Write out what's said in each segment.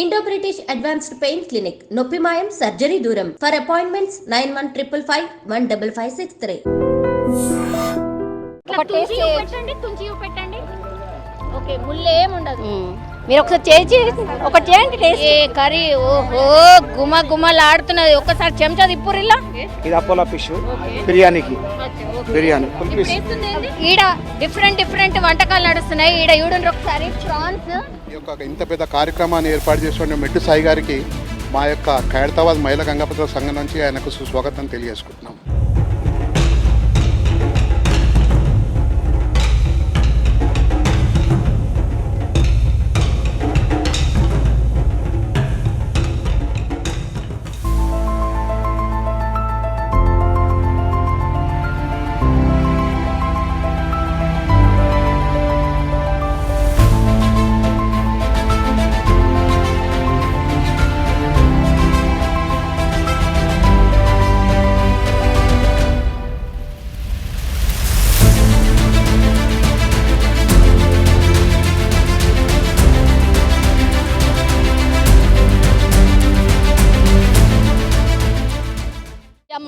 Indo British advanced pain clinic నొప్పి మాయం surgery దూరం ఫర్ అపాయింట్మెంట్స్ 9155515563. పెట్టండి ఓకే ముళ్ళు ఏముండదు. మీరు ఒకసారి చేసి ఒకటి చేయండి టేస్ట్. కర్రీ ఓహో గుమ గుమలాడుతున్నది. ఒక్కసారి చెంచా తిప్పురిల్లా. ఇది అపోలో ఫిష్ బిర్యానీకి బిర్యానీ ఫుల్ ఫిష్. ఈడ డిఫరెంట్ వంటకాలు నడుస్తున్నాయి. ఈడ చూడండి ఒకసారి ప్రాన్స్. ఈ యొక్క ఇంత పెద్ద కార్యక్రమాన్ని ఏర్పాటు చేసిన మెట్టు సాయి గారికి మా యొక్క ఖైరతాబాద్ మహిళా గంగాపత్ర సంఘం నుంచి ఆయనకు సుస్వాగతం తెలియజేసుకుంటున్నాం.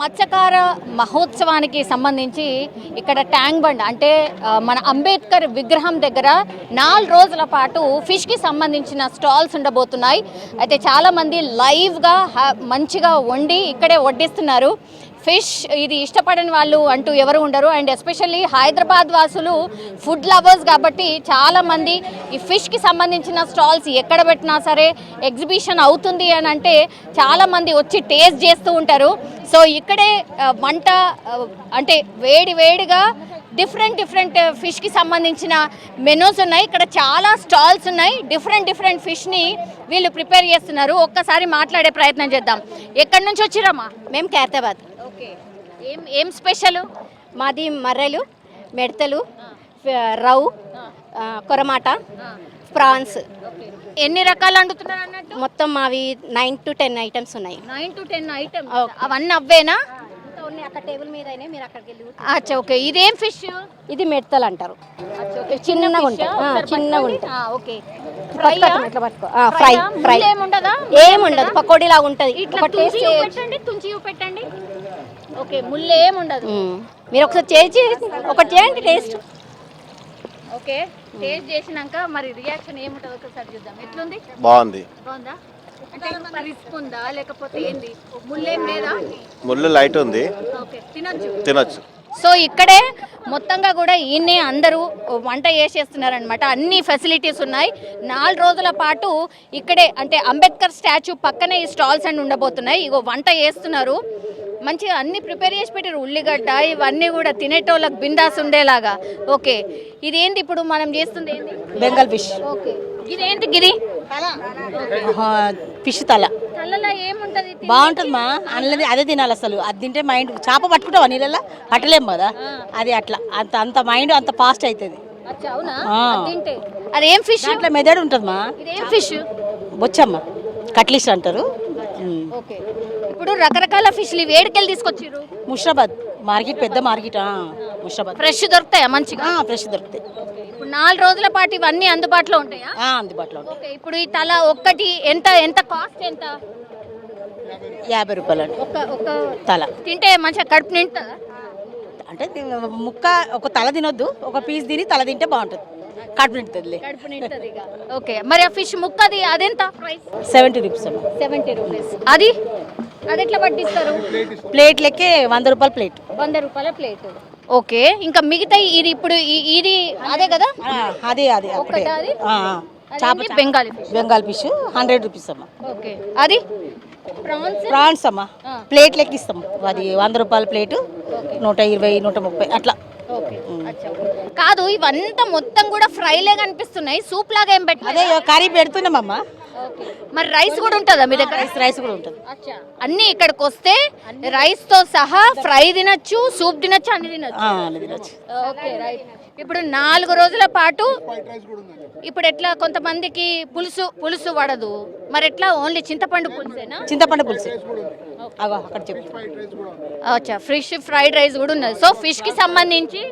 మత్స్యకార మహోత్సవానికి సంబంధించి ఇక్కడ ట్యాంక్ బండ్ అంటే మన అంబేద్కర్ విగ్రహం దగ్గర 4 రోజుల పాటు ఫిష్కి సంబంధించిన స్టాల్స్ ఉండబోతున్నాయి. అయితే చాలామంది లైవ్గా మంచిగా వండి ఇక్కడే వడ్డిస్తున్నారు. ఫిష్ ఇది ఇష్టపడని వాళ్ళు అంటూ ఎవరు ఉండరు. అండ్ ఎస్పెషల్లీ హైదరాబాద్ వాసులు ఫుడ్ లవర్స్ కాబట్టి చాలామంది ఈ ఫిష్కి సంబంధించిన స్టాల్స్ ఎక్కడ పెట్టినా సరే ఎగ్జిబిషన్ అవుతుంది అని అంటే చాలామంది వచ్చి టేస్ట్ చేస్తూ ఉంటారు. సో ఇక్కడే వంట అంటే వేడిగా డిఫరెంట్ ఫిష్కి సంబంధించిన మెనూస్ ఉన్నాయి. ఇక్కడ చాలా స్టాల్స్ ఉన్నాయి. డిఫరెంట్ ఫిష్ని వీళ్ళు ప్రిపేర్ చేస్తున్నారు. ఒక్కసారి మాట్లాడే ప్రయత్నం చేద్దాం. ఎక్కడి నుంచి వచ్చిరమ్మా? మేము ఖైరతాబాద్. ఓకే ఏం స్పెషల్? మాది మర్రెలు, మెడతలు, రౌ, కొరమాట, ప్రాన్స్. ఎన్ని రకాలు వండుతున్నారు అన్నట్టు? మొత్తం మావి 9 to 10 ఐటమ్స్ ఉన్నాయి. 9 to 10 ఐటమ్స్. అవన్నీ అవ్వేనా? అక్కడ టేబుల్ మీద మీరు అక్కడికి వెళ్ళి. అచ్చా ఓకే. ఇదేం ఫిష్? ఇది మెడతలు అంటారు. చిన్నగా ఉంటాయి. చిన్నగా ఉంటాయి. ఓకే ఇట్లా పట్టుకో. ఫ్రై ఏముండదు. పకోడీ లాగా ఉంటుంది. తుంచి పెట్టండి. ఓకే ముళ్ళు ఏముండదు. మీరు ఒకసారి చేసి ఒకటి చేయండి టేస్ట్. ఓకే టేస్ట్ చేసినాక మరి రియాక్షన్ ఏముంటుంది ఒకసారి చూద్దాం. ఎట్లుంది? బాగుందా? అంటే రిస్క్ ఉందా లేకపోతే ఏంది? ముళ్ళు ఏం లేదా? ముళ్ళు లైట్ ఉంది. ఓకే తినొచ్చు. సో ఇక్కడే మొత్తంగా కూడా ఈయనే అందరూ వంట చేసేస్తున్నారనమాట. అన్ని ఫెసిలిటీస్ ఉన్నాయి. 4 రోజుల పాటు ఇక్కడే అంటే అంబేద్కర్ స్టాచ్యూ పక్కనే ఈ స్టాల్స్ అన్ని ఉండబోతున్నాయి. ఇగో వంట చేస్తున్నారు. మంచిగా అన్ని ప్రిపేర్ చేసి పెట్టారు. ఉల్లిగడ్డ ఇవన్నీ కూడా తినేటోళ్ళకి బిందాస్ ఉండేలాగా. ఓకే ఇదేంటి ఇప్పుడు మనం చేస్తుంది? ఏంటి? బెంగాల్ ఫిష్. ఓకే ఇదేంటి? గిరి ఫిష్ తల. తలలో ఏముంటది? బాగుంటుంది మా అందులో అదే తినాలి. అసలు అది తింటే మైండ్ చేప పట్టుకుంటావా నీళ్ళలో పట్టలేము కదా. అది అట్లా అంత మైండ్ అంత ఫాస్ట్ అవుతుంది. అదేం ఫిష్? అట్లా మెదడు ఉంటుంది మా. ఇదేం ఫిష్? బొచ్చమ్మ కట్లీస్ అంటారు. ఓకే ఇప్పుడు రకరకాల ఫిష్లు వేడికెళ్ళి తీసుకొచ్చారు. ముషరాబాద్ మార్కెట్, పెద్ద మార్కెట్. ముషరాబాద్ ఫ్రెష్ దొరుకుతాయా? మంచిగా ఫ్రెష్ దొరుకుతాయి. ఇప్పుడు 4 రోజుల పాటు ఇవన్నీ అందుబాటులో ఉంటాయా? అందుబాటులో ఉంటాయి. ఓకే ఇప్పుడు ఈ తల ఒక్కటి ఎంత కాస్ట్? ఎంత? 50 రూపాయలు ఒక తల. తింటే మంచిగా కడుపు నిండుతుందా? అంటే ముక్క ఒక తల తినొద్దు, ఒక పీస్ తిని తల తింటే బాగుంటుంది. కడుపు నిండుతుంది. కడుపు నిండుతుంది. ఓకే మరి ఆ ఫిష్ ముక్కది అదెంత ప్రైస్? 70 రూపీస్. 70 రూపీస్. అది ఎట్లా పట్టిస్తారు? ప్లేట్ లెక్కే 100 రూపాయల ప్లేట్. 100 రూపాయల ప్లేట్. ఓకే ఇంకా మిగతా ఇది ఇప్పుడు ఇది అదే కదా? అదే బెంగాల్ ఫిష్ 100 రూపీస్ అమ్మా. ఓకే అది ప్రాన్స్ అమ్మా. ప్లేట్ లెక్క ఇస్తాం. అది 100 రూపాయల ప్లేటు, 120, 130 అట్లా. కాదు ఇవంతా మొత్తం కూడా ఫ్రైలే కనిపిస్తున్నాయి. సూప్ లాగా ఏం పెట్టాలి? అదే కర్రీ పెడుతున్నామమ్మా. మరి రైస్ కూడా ఉంటుందా మీ దగ్గర? రైస్ కూడా ఉంటుంది. అన్ని ఇక్కడికి వస్తే రైస్ తో సహా ఫ్రై తినొచ్చు, సూప్ తినొచ్చు, అన్ని తినొచ్చు. Okay right. ఇప్పుడు 4 రోజుల పాటు ఇప్పుడు ఎట్లా కొంతమందికి పులుసు పడదు, మరి ఎట్లా ఓన్లీ చింతపండు పులుసేనా? చింతపండు పులుసు అక్కడ చెప్పు. అచ్చా ఫిష్ ఫ్రైడ్ రైస్ కూడా ఉన్నది. సో ఫిష్ కి సంబంధించి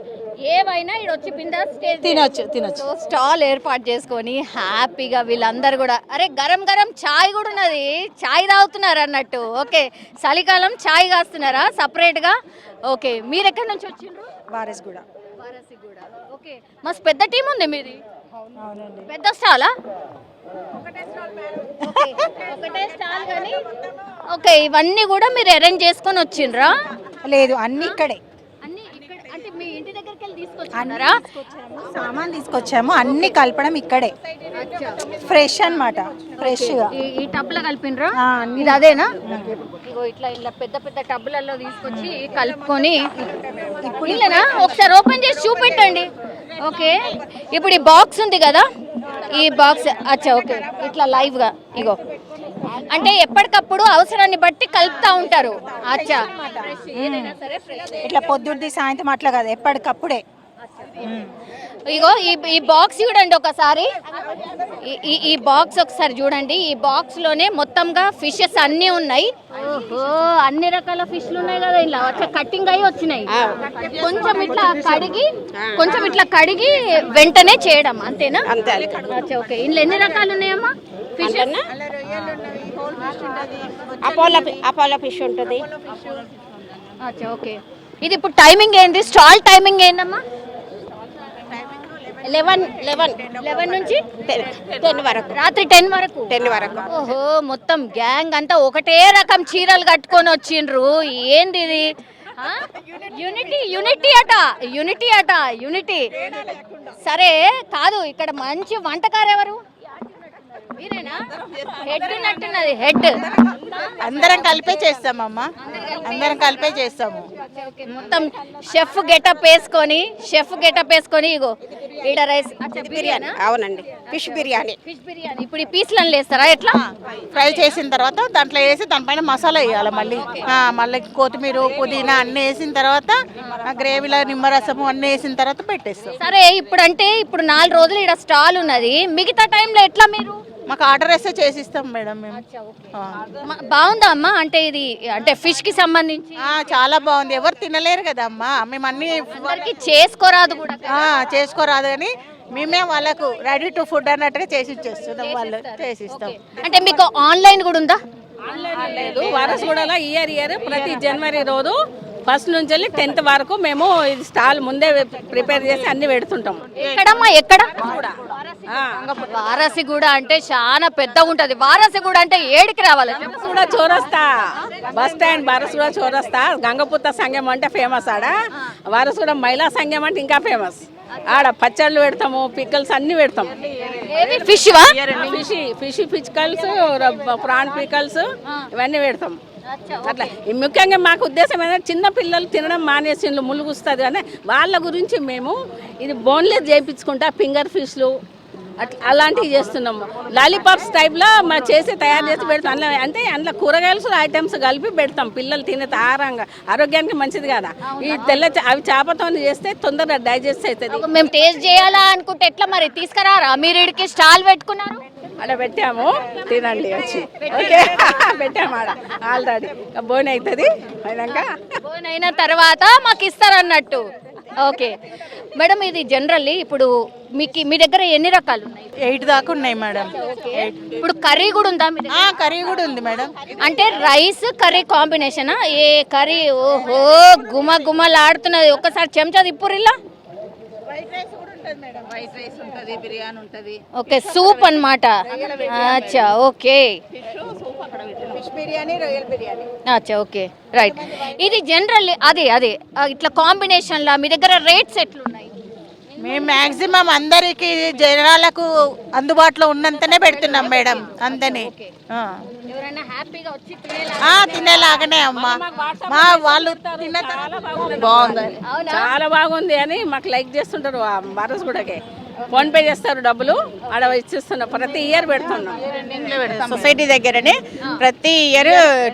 ఏవైనా ఇక్కడ వచ్చి బిందాస్ తినొచ్చు స్టాల్ ఏర్పాటు చేసుకొని హ్యాపీగా వీళ్ళందరూ కూడా అరే గరం గరం చాయ్ కూడా ఉన్నది, చాయ్ తాగుతున్నారు అన్నట్టు. ఓకే, చలికాలం చాయ్ కాస్తున్నారా సపరేట్గా? ఓకే, మీరు ఎక్కడి నుంచి వచ్చిండ్రు? వారసుగూడ. ఓకే, మస్తు పెద్ద టీం ఉంది మీది. పెద్ద స్టాలా? ఒకటే స్టాల్ కానీ. ఓకే, ఇవన్నీ కూడా మీరు అరేంజ్ చేసుకొని వచ్చిండ్రా? లేదు, అన్ని ఇక్కడే. అన్ని ఇక్కడ అంటే మీ ఇంటి దగ్గరికి వెళ్ళి తీసుకొచ్చారా? సామాన్ తీసుకొచ్చాము, అన్ని కలపడం ఇక్కడే. ఫ్రెష్ అన్నమాట, ఫ్రెష్ గా. ఈ టబ్లో కలిపినరా? ఇది అదేనా? ఇగో ఇట్లా ఇలా పెద్ద పెద్ద టబ్లలో తీసుకొచ్చి కలుపుకొని ఇప్పుడు ఇల్లేనా? ఒకసారి ఓపెన్ చేసి చూపెట్టండి. ఓకే, ఇప్పుడు ఈ బాక్స్ ఉంది కదా, ఈ బాక్స్ అచ్చా. ఓకే, ఇట్లా లైవ్ గా ఇగో అంటే ఎప్పటికప్పుడు అవసరాన్ని బట్టి కలుపుతా ఉంటారు. అచ్చా, ఇట్లా పొద్దుది సాయంత్రం అట్లా కాదు, ఎప్పటికప్పుడే. ఇగో ఈ బాక్స్ చూడండి ఒకసారి, ఈ బాక్స్ ఒకసారి చూడండి. ఈ బాక్స్ లోనే మొత్తంగా ఫిషెస్ అన్ని ఉన్నాయి. ఓహో, అన్ని రకాల ఫిష్లు ఉన్నాయి కదా ఇలా కట్టింగ్ అయ్యి వచ్చినాయి. కొంచెం ఇట్లా కడిగి వెంటనే చేయడం అంతేనా? అంతే. ఓకే, ఇందులో ఎన్ని రకాలు ఉన్నాయమ్మా ఫిష్? అపోలో ఫిష్ ఉంటుంది. ఓకే, ఇది ఇప్పుడు టైమింగ్ ఏంది? స్టాల్ టైమింగ్ ఏందమ్మా? 11 నుంచి 10 వరకు, రాత్రి 10 వరకు. ఓహో, మొత్తం గ్యాంగ్ అంతా ఒకటే రకం చీరలు కట్టుకొని వచ్చిండ్రు. ఏంది ఇది? యూనిటీ అట. సరే కాదు, ఇక్కడ మంచి వంటకారు ఎవరు? మీరేనా? హెడ్ ఉన్నట్టున్నది. హెడ్ అందరం కలిపే చేస్తామమ్మా, అందరం కలిపే చేస్తాము. మొత్తం షెఫ్ గెటప్ వేసుకొని ఇగో ఈడ రైస్ బిర్యానీ. అవునండి, ఫిష్ బిర్యానీ. ఇప్పుడు ఈ పీస్లను వేస్తారా? ఎట్లా ఫ్రై చేసిన తర్వాత దాంట్లో వేసి దానిపైన మసాలా వేయాలి. మళ్ళీ కొత్తిమీర, పుదీనా అన్నీ వేసిన తర్వాత గ్రేవీలో నిమ్మరసము అన్నీ వేసిన తర్వాత పెట్టేస్తాం. సరే, ఇప్పుడు 4 రోజులు ఇక్కడ స్టాల్ ఉన్నది, మిగతా టైంలో ఎట్లా మీరు? మాకు ఆర్డర్ వేస్తే చేసిస్తాం మేడం మేము. బాగుందా అమ్మా? అంటే ఇది అంటే ఫిష్ కి సంబంధించి చాలా బాగుంది. ఎవరు తినలేరు కదా అమ్మా, మేము అన్ని చేసుకోరాదు కూడా. చేసుకోరాదు కానీ మేమే వాళ్ళకు రెడీ టు ఫుడ్ అన్నట్టుగా చేసి ఇచ్చేస్తున్నాం. వాళ్ళు చేసిస్తాం. అంటే మీకు ఆన్లైన్ కూడా ఉందా? లేదు, వారసుగూడలో ఇయర్ ప్రతి జనవరి రోజు 1 నుంచి 10th వరకు మేము ఇది స్టాల్ ముందే ప్రిపేర్ చేసి అన్ని పెడుతుంటాం. ఎక్కడ? వారసిగూడ అంటే చాలా పెద్దగా ఉంటది. వారసిగూడ అంటే ఏడికి రావాలి? కూడా చౌరస్తా బస్ స్టాండ్, వారసుగూడ చౌరస్తా. గంగపుత్త సంఘం అంటే ఫేమస్ ఆడ. వారసుగూడ మహిళా సంఘం అంటే ఇంకా ఫేమస్. ఆడ పచ్చళ్ళు పెడతాము, పిక్కల్స్ అన్ని పెడతాం. ఫిష్ పిక్కల్స్, ప్రాన్ పిక్కల్స్ ఇవన్నీ పెడతాం. అట్లా ముఖ్యంగా మాకు ఉద్దేశం ఏంటంటే చిన్న పిల్లలు తినడం మానేసిండ్లు, ములుగుస్తుంది అని వాళ్ళ గురించి మేము ఇది బోన్లెస్ చేయించుకుంటా ఫింగర్ ఫిష్లు అట్లా అలాంటివి చేస్తున్నాము. లాలీపాప్స్ టైప్లో మా తయారు చేసి పెడతాం. అందులో కూరగాయలు ఐటమ్స్ కలిపి పెడతాం. పిల్లలు తినే ఆరోగ్యానికి మంచిది కదా. ఈ అవి చేపతో చేస్తే తొందరగా డైజెస్ట్ అవుతుంది. మేము టేస్ట్ చేయాలా అనుకుంటే ఎట్లా మరి? తీసుకురారా? మీరు ఇక్కడికి స్టాల్ పెట్టుకున్నారు? అలా పెట్టాము, తినండి వచ్చి. ఓకే, పెట్టాము ఆడ ఆల్రెడీ. బోన్ అవుతుంది, బోన్ అయిన తర్వాత మాకు ఇస్తారన్నట్టు. ఓకే మేడం, ఇది జనరల్లీ ఇప్పుడు మీ దగ్గర ఎన్ని రకాలు ఉన్నాయి? 8 దాకా ఉన్నాయి మేడం. ఇప్పుడు కర్రీ కూడా ఉందా? కర్రీ కూడా ఉంది మేడం. అంటే రైస్ కర్రీ కాంబినేషన్? ఏ కర్రీ? ఓహో, గుమలాడుతున్నది. ఒక్కసారి చెంచా తిప్పురిల్లా. బిర్యానీ ఉంటుంది. ఓకే, సూప్ అన్నమాట. అచ్చా, ఓకే. ఫిష్ బిర్యానీ, రొయ్యల బిర్యానీ. అచ్చా, ఓకే, రైట్. ఇది జనరల్లీ అదే ఇట్లా కాంబినేషన్ లా మీ దగ్గర రేట్స్ ఎట్లున్నాయి? మేము మ్యాక్సిమం అందరికి జనాలకు అందుబాటులో ఉన్నంతనే పెడుతున్నాం మేడం. అంతనే తినేలాగానే అమ్మా. వాళ్ళు చాలా బాగుంది అని మాకు లైక్ చేస్తుంటారు. వారసుగూడకే ఫోన్ పే చేస్తారు, డబ్బులు ఆడ ఇచ్చిస్తున్నాం. ప్రతి ఇయర్ పెడుతున్నాం. సొసైటీ దగ్గరనే ప్రతి ఇయర్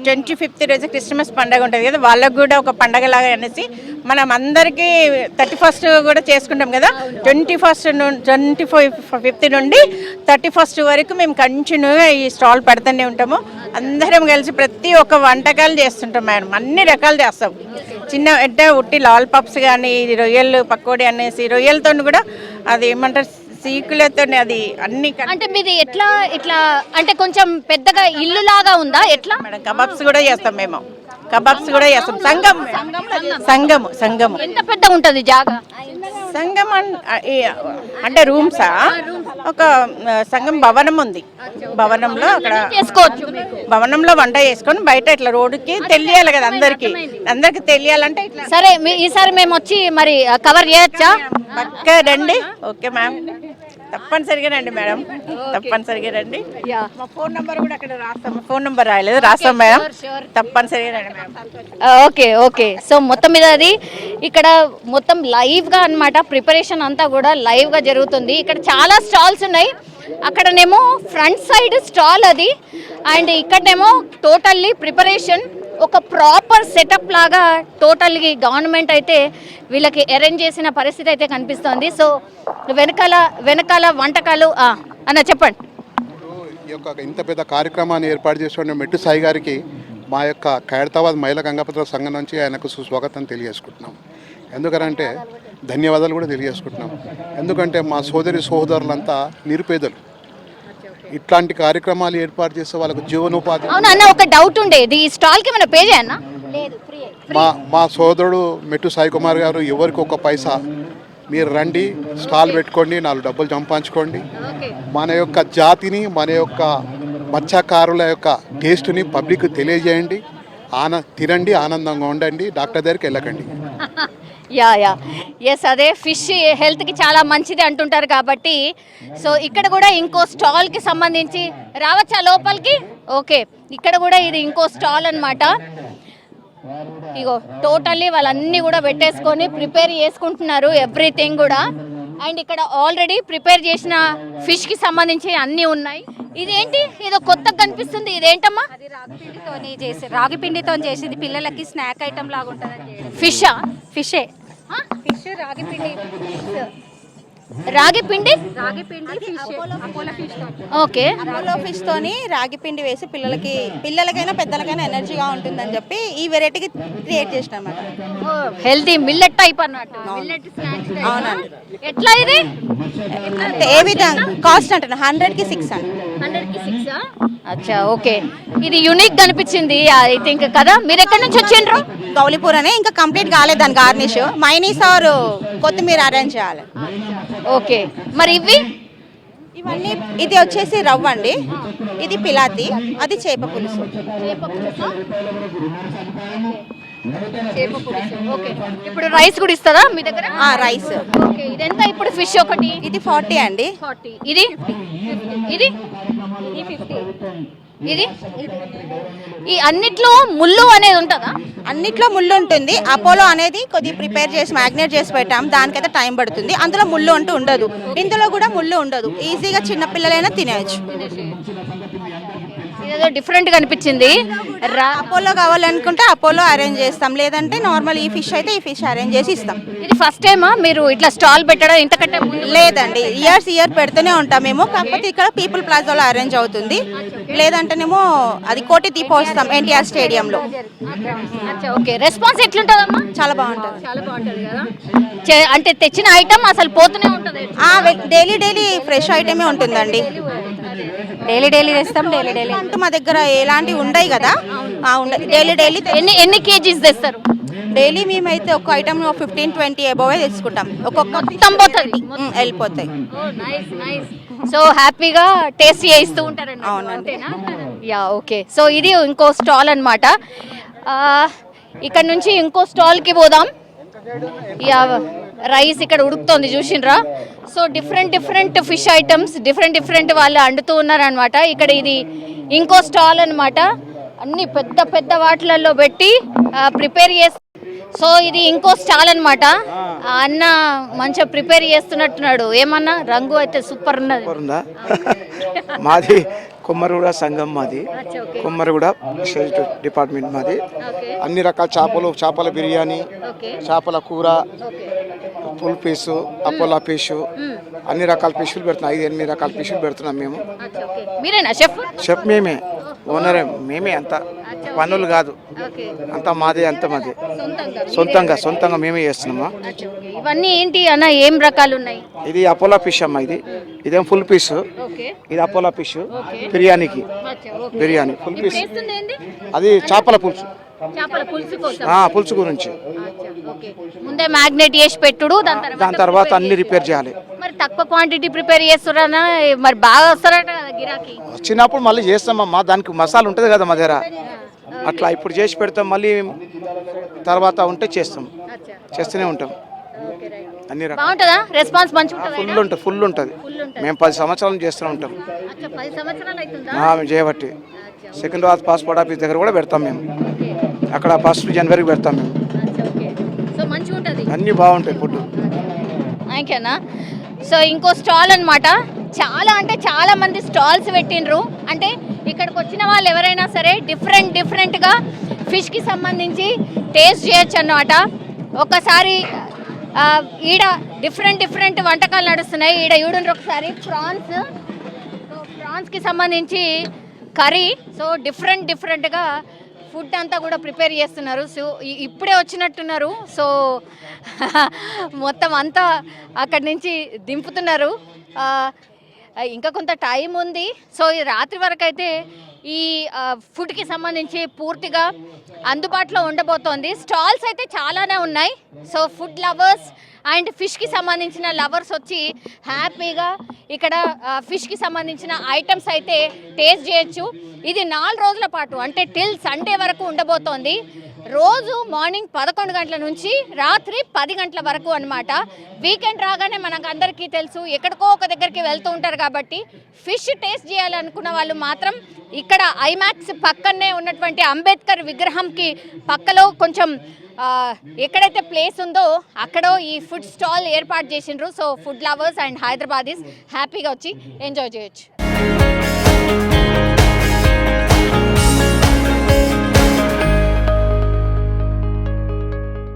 25th రోజు క్రిస్మస్ పండుగ ఉంటుంది కదా, వాళ్ళకు కూడా ఒక పండగ లాగా అనేసి మనం అందరికీ 31st కూడా చేసుకుంటాం కదా. 25th నుండి 31st వరకు మేము కంటిన్యూగా ఈ స్టాల్ పెడుతూనే ఉంటాము. అందరం కలిసి ప్రతి ఒక్క వంటకాలు చేస్తుంటాం మేడం. అన్ని రకాలు చేస్తాం. చిన్న అంటే ఉట్టి లాలిపాప్స్ కానీ రొయ్యలు పకోడీ అనేసి రొయ్యలతో కూడా అది ఏమంటారు సీకులతో అది అన్ని అంటే మీది ఎట్లా ఇట్లా అంటే కొంచెం పెద్దగా ఇల్లు లాగా ఉందా ఎట్లా? మేడం కబాబ్స్ కూడా చేస్తాం మేము. కబాబ్స్ కూడా చేస్తాం. సంగము ఎంత పెద్దగా ఉంటుంది జాగా? సంగం అంటే రూమ్సా? ఒక సంగం భవనం ఉంది. భవనంలో అక్కడ చేసుకోవచ్చు. భవనంలో వంట చేసుకొని బయట ఇట్లా రోడ్డుకి తెలియాలి కదా అందరికి తెలియాలంటే ఇట్లా. సరే ఈసారి మేము వచ్చి మరి కవర్ చేయొచ్చా? పక్కా రండి. ఓకే మ్యామ్, తప్పనిసరిగా రండి మేడం, తప్పనిసరిగా రండి. మా ఫోన్ నెంబర్ కూడా అక్కడ రాస్తాం. ఫోన్ నెంబర్ రాయలేదు, రాస్తాం మేడం. తప్పనిసరిగా రండి మేడం. ఓకే. సో మొత్తం మీద అది ఇక్కడ మొత్తం లైవ్గా అన్నమాట. ప్రిపరేషన్ అంతా కూడా లైవ్గా జరుగుతుంది. ఇక్కడ చాలా స్టాల్స్ ఉన్నాయి. అక్కడనేమో ఫ్రంట్ సైడ్ స్టాల్ అది, అండ్ ఇక్కడనేమో టోటల్లీ ప్రిపరేషన్ ఒక ప్రాపర్ సెటప్ లాగా టోటల్గా గవర్నమెంట్ అయితే వీళ్ళకి అరేంజ్ చేసిన పరిస్థితి అయితే కనిపిస్తుంది. సో వెనకాల వంటకాలు అన్న చెప్పండి. ఈ యొక్క ఇంత పెద్ద కార్యక్రమాన్ని ఏర్పాటు చేసిన మెట్టు సాయి గారికి మా యొక్క ఖైరతాబాద్ మహిళా గంగాపత్ర సంఘం నుంచి ఆయనకు సుస్వాగతం తెలియజేసుకుంటున్నాం. ఎందుకంటే ధన్యవాదాలు కూడా తెలియజేసుకుంటున్నాం. ఎందుకంటే మా సోదరులంతా నిరుపేదలు. ఇట్లాంటి కార్యక్రమాలు ఏర్పాటు చేస్తే వాళ్ళకు జీవనోపాధి. అవునా అన్న, ఒక డౌట్ ఉండేది, ఈ స్టాల్కి ఏమైనా పే చేయన్నా? మా సోదరుడు మెట్టు సాయి కుమార్ గారు ఎవరికి ఒక పైసా మీరు రండి, స్టాల్ పెట్టుకోండి, 4 డబ్బులు సంపాదించుకోండి. మన యొక్క జాతిని, మన యొక్క మత్స్యకారుల యొక్క టేస్ట్ని పబ్లిక్ తెలియజేయండి. తినండి, ఆనందంగా ఉండండి, డాక్టర్ దగ్గరికి వెళ్ళకండి. ఎస్, అదే ఫిష్ హెల్త్కి చాలా మంచిది అంటుంటారు కాబట్టి. సో ఇక్కడ కూడా ఇంకో స్టాల్కి సంబంధించి రావచ్చా లోపలికి? ఓకే, ఇక్కడ కూడా ఇది ఇంకో స్టాల్ అన్నమాట. ఇగో టోటల్లీ వాళ్ళన్నీ కూడా పెట్టేసుకొని ప్రిపేర్ చేసుకుంటున్నారు ఎవ్రీథింగ్ కూడా. అండ్ ఇక్కడ ఆల్రెడీ ప్రిపేర్ చేసిన ఫిష్కి సంబంధించి అన్నీ ఉన్నాయి. ఇదేంటి ఏదో కొత్తగా కనిపిస్తుంది, ఇదేంటమ్మా? అది రాగి పిండితో చేసింది, పిల్లలకి స్నాక్ ఐటమ్ లాగా ఉంటుంది. ఫిషా? ఫిష్ రాగి పిండి ఓకే. అపోలో ఫిష్ తోని రాగి పిండి వేసి పిల్లలకైనా పెద్దలకైనా ఎనర్జీగా ఉంటుందని చెప్పి ఈ వెరైటీకి క్రియేట్ చేసిన అన్నమాట. హెల్తీ మిల్లెట్ టైప్ అన్నట్టు. అవునండి. ఎట్లా ఇది? ఏ విధంగా కాస్ట్ అంటున్నా 100కి 6 అండి. 100కి 6. అచ్చా, ఓకే. ఇది యూనిక్ కనిపించింది ఐ థింక్ కదా. మీరు ఎక్కడి నుంచి వచ్చిండ్రు? గౌలీపూర్ అనే, ఇంకా కంప్లీట్ కాలేదు దాని గార్నిష్. మైనీస్ ఆర్ కొత్తిమీర అరేంజ్ చేయాలి. ఓకే, మరి ఇవన్నీ ఇది వచ్చేసి రవ్వ అండి, ఇది పిలాతి, అది చేప పులుసు. ఓకే, ఇప్పుడు రైస్ కూడా ఇస్తారా మీ దగ్గర? రైస్. ఓకే, ఇదెంత ఇప్పుడు ఫిష్ ఒకటి? ఇది 40 అండి. 40. ఇది 50. ఇది ఈ అన్నిట్లో ముళ్ళు అనేది ఉంటుందా? అన్నిట్లో ముళ్ళు ఉంటుంది. అపోలో అనేది కొద్దిగా ప్రిపేర్ చేసి మ్యాగ్నేట్ చేసి పెట్టాం, దానికైతే టైం పడుతుంది. అందులో ముళ్ళు అంటూ ఉండదు, ఇందులో కూడా ముళ్ళు ఉండదు. ఈజీగా చిన్న పిల్లలైనా తినేయచ్చు. ఇదేదో డిఫరెంట్ గా అనిపించింది. అపోలో కావాలనుకుంటే అపోలో అరేంజ్ చేస్తాం, లేదంటే నార్మల్ ఈ ఫిష్ అయితే ఈ ఫిష్ అరేంజ్ చేసి ఇస్తాం. ఇది ఫస్ట్ టైమా మీరు ఇట్లా స్టాల్ పెట్టడం? ఇంతకంటే లేదండి, ఇయర్ పెడుతూనే ఉంటాం మేము. కాకపోతే ఇక్కడ పీపుల్ ప్లాజాలో అరేంజ్ అవుతుంది, లేదంటేనేమో అది కోటి దీపోత్సవం ఎన్టీఆర్ స్టేడియంలో. ఓకే, రెస్పాన్స్ ఎట్లుంటుందమ్మా? చాలా బాగుంటుంది. చాలా బాగుంటుంది కదా. అంటే తెచ్చిన ఐటమ్ అసలు పోతూనే ఉంటుంది? డైలీ ఫ్రెష్ ఐటమే ఉంటుందండి. డైలీ తెస్తాం. డైలీ అంటూ మా దగ్గర ఎలాంటివి ఉండవు కదా. డైలీ ఎన్ని కేజీస్ తెస్తారు? డైలీ మేమైతే ఒక ఐటమ్ 15-20 అబోవే తెచ్చుకుంటాం. వెళ్ళిపోతాయి. సో హ్యాపీగా టేస్ట్ చేయిస్తూ ఉంటారండి. అవునండి. ఓకే, సో ఇది ఇంకో స్టాల్ అన్నమాట. ఇక్కడ నుంచి ఇంకో స్టాల్కి పోదాం. రైస్ ఇక్కడ ఉడుకుతోంది చూసిండ్రా. So different fish items different వాళ్ళు వండుతూ ఉన్నారనమాట. ఇక్కడ ఇది ఇంకో స్టాల్ అన్నమాట. అన్ని పెద్ద వాటిలలో పెట్టి ప్రిపేర్ చేసి. సో ఇది ఇంకో స్టాల్ అన్నమాట. అన్న మంచిగా ప్రిపేర్ చేస్తున్నట్టున్నాడు. ఏమన్నా రంగు అయితే సూపర్ ఉన్నది. మాది కొమ్మరిగూడ సంఘం, మాది కొమ్మరిగూడ డిపార్ట్మెంట్ మాది. అన్ని రకాల చేపల బిర్యానీ, చేపల కూర, ఫుల్ పీసు, అపోలా ఫిష్, అన్ని రకాల ఫిష్లు పెడుతున్నాం. 5-8 రకాల ఫిష్లు పెడుతున్నాం మేము. మీరేనా షెఫ్? షెఫ్ మేమే. ఓనరే మేమే, అంత పనులు కాదు, ఓకే, అంత మాదే, అంత మాదే, సొంతంగా సొంతంగా మేమే చేస్తున్నామా. ఓకే. ఇవన్నీ ఏంటి అన్న, ఏం రకాలు ఉన్నాయి? ఇది అపోలో ఫిష్ అమ్మా, ఇదేం ఫుల్ పీస్, ఓకే, ఇది అపోలో ఫిష్ బిర్యానీకి, బిర్యానీ ఫుల్ పీస్. చేస్తుంది ఏంది? అది చేపల పులుసు, చేపల పులుసు కోసం. పులుసు గురించి. ఓకే. ముందే మ్యాగ్నేట్ చేసి పెట్టుడు, దాని తర్వాత అన్ని రిపేర్ చేయాలి. మరి తక్కువ క్వాంటిటీ ప్రిపేర్ చేస్తున్నా, మరి బాగా వస్తారట కదా గిరాకీ. వచ్చినప్పుడు మళ్ళీ చేస్తామమ్మా, దానికి మసాలా ఉంటుంది కదా మా దగ్గర, అట్లా ఇప్పుడు చేసి పెడతాం, మళ్ళీ తర్వాత ఉంటే చేస్తాం, చేస్తూనే ఉంటాం అన్ని రకాలు. బాగుంటుందా? రెస్పాన్స్ మంచిగా ఫుల్ ఉంటుంది. మేము 10 సంవత్సరాలు చేస్తూనే ఉంటాం. 10 సంవత్సరాలు అవుతుందా? మేము చేయబట్టి సికింద్రాబాద్ పాస్పోర్ట్ ఆఫీస్ దగ్గర కూడా పెడతాం మేము, అక్కడ 1 జనవరికి పెడతాం మేము. సో మంచిగా ఉంటుంది, అన్నీ బాగుంటాయి ఫుడ్. ఓకేనా? సో ఇంకో స్టాల్ అన్నమాట. చాలా అంటే చాలా మంది స్టాల్స్ పెట్టిండ్రు. అంటే ఇక్కడికి వచ్చిన వాళ్ళు ఎవరైనా సరే డిఫరెంట్గా ఫిష్కి సంబంధించి టేస్ట్ చేయొచ్చు అన్నమాట. ఒకసారి ఈడ డిఫరెంట్ వంటకాలు నడుస్తున్నాయి. ఈడ చూడండి ఒకసారి, ప్రాన్స్కి సంబంధించి కర్రీ. సో డిఫరెంట్గా ఫుడ్ అంతా కూడా ప్రిపేర్ చేస్తున్నారు. సో ఇప్పుడే వచ్చినట్టున్నారు. సో మొత్తం అంతా అక్కడి నుంచి దింపుతున్నారు. ఇంకా కొంత టైం ఉంది. సో ఈ రాత్రి వరకు అయితే ఈ ఫుడ్కి సంబంధించి పూర్తిగా అందుబాటులో ఉండబోతోంది. స్టాల్స్ అయితే చాలానే ఉన్నాయి. సో ఫుడ్ లవర్స్ అండ్ ఫిష్కి సంబంధించిన లవర్స్ వచ్చి హ్యాపీగా ఇక్కడ ఫిష్కి సంబంధించిన ఐటమ్స్ అయితే టేస్ట్ చేయొచ్చు. ఇది 4 రోజుల పాటు, అంటే టిల్ సండే వరకు ఉండబోతోంది. రోజు మార్నింగ్ 11 గంటల నుంచి రాత్రి 10 గంటల వరకు అన్నమాట. వీకెండ్ రాగానే మనకు అందరికీ తెలుసు, ఎక్కడికో ఒక దగ్గరికి వెళ్తూ ఉంటారు కాబట్టి ఫిష్ టేస్ట్ చేయాలనుకున్న వాళ్ళు మాత్రం ఇక్కడ ఐమాక్స్ పక్కనే ఉన్నటువంటి అంబేద్కర్ విగ్రహంకి పక్కలో కొంచెం ఎక్కడైతే ప్లేస్ ఉందో అక్కడ ఈ ఫుడ్ స్టాల్ ఏర్పాటు చేసిండ్రు. So food lovers and Hyderabadis హ్యాపీగా వచ్చి ఎంజాయ్ చేయొచ్చు.